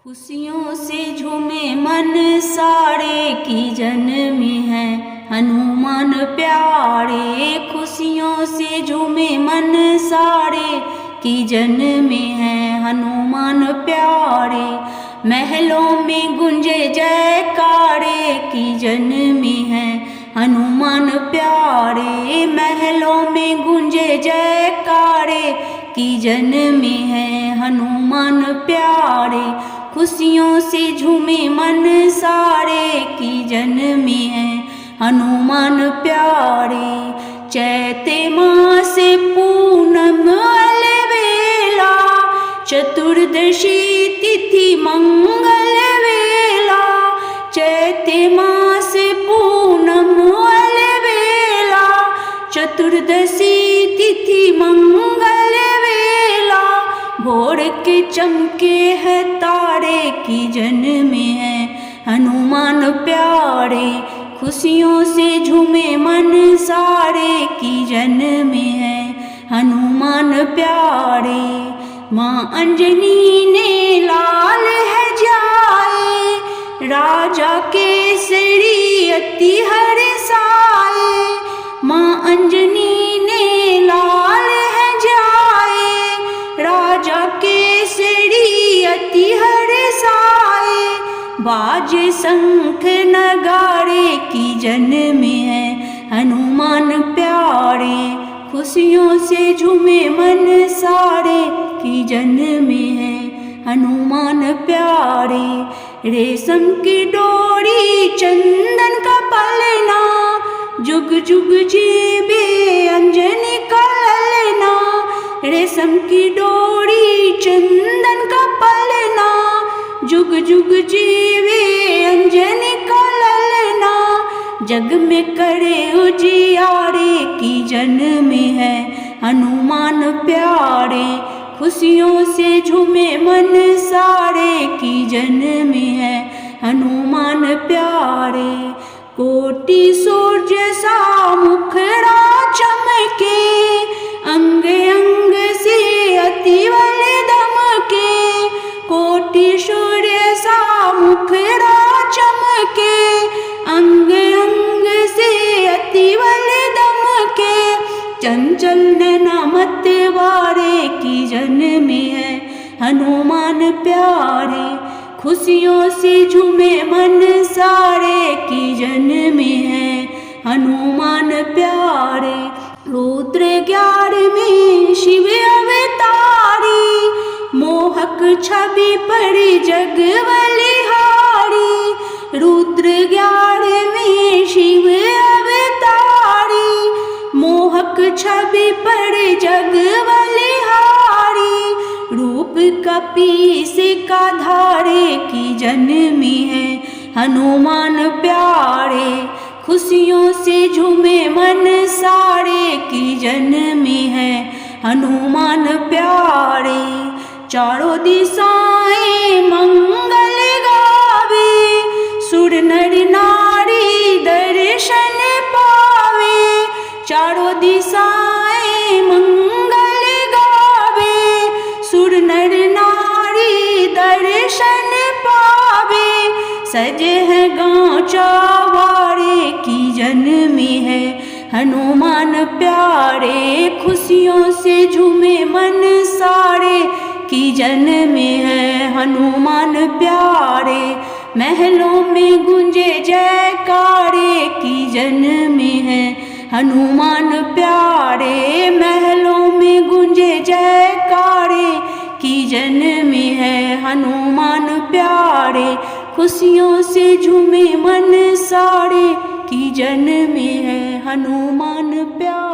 खुशियों से झूमे मन सारे की जन्मी है हनुमान प्यारे। खुशियों से झूमे मन सारे की जन्मी है हनुमान प्यारे। महलों में गुंजे जयकारे की जन्मी है हनुमान प्यारे। महलों में गुंजे जयकारे की जन्मी है हनुमान प्यारे। खुशियों से झूमे मन सारे की जन्मी है हनुमान प्यारे। चैते मास पूनम अलवेला चतुर्दशी तिथि मंगल वेला। चैते मास पूनम अलवेला चतुर्दशी तिथि मंगल वेला। भोर के चमके है तारे की जन्मी है हनुमान प्यारे। खुशियों से झूमे मन सारे की जन्मी है हनुमान प्यारे। माँ अंजनी ने लाल है जाए राजा केसरी अति हर्षाए। माँ अंजनी ने लाल है जाए राजा केसरी अति हर्षाए। बाजे शंख नगाड़े की जन्मी है हनुमान प्यारे। खुशियों से झूमे मन सारे की जन्मी है हनुमान प्यारे। रेशम की डोरी चंदन का पलना जुग जुग जीवे अंजनी का ललना। रेशम की डोरी चंदन का पलना जुग जुग जीवे अंजनी का ललना। जग में करे उजियारे की जन्मी है हनुमान प्यारे। खुशियों से झूमे मन सारे की जन्मी है हनुमान प्यारे। कोटि सूर्य सा मुखड़ा चमके अंग अंग से अतिबल दमके। कोटि सूर्य सा मुखड़ा चमके अंग अंग से अतिबल दमके। चंचल नैना मतवारे की जन्मी है हनुमान प्यारे। खुशियों से झूमे मन सारे की जन्मी है हनुमान प्यारे। रुद्र 11वें शिव अवतारी मोहक छवि पड़ी जग बलिहारी। रुद्र 11वें शिव अवतारी मोहक छवि पड़ी जग बलिहारी। रूप कपीस का धारे की जन्मी है हनुमान प्यारे। खुशियों से झूमे मन सारे की जन्मी है हनुमान प्यारे। चारों दिशाएं मंगल गावे सुर नर नारी दर्शन पावे। चारों दिशाएं मंगल गावे सुर नर नारी दर्शन पावे। सजे है गाँव चौबारे की जन्मी है हनुमान प्यारे। खुशियों से झूमे मन सारे की जन्मी है हनुमान प्यारे। महलों में गुंजे जयकारे की जन्मी है हनुमान प्यारे। महलों में गुंजे जयकारे की जन्मी है हनुमान प्यारे। खुशियों से झूमे मन सारे की जन्मी है हनुमान प्यारे।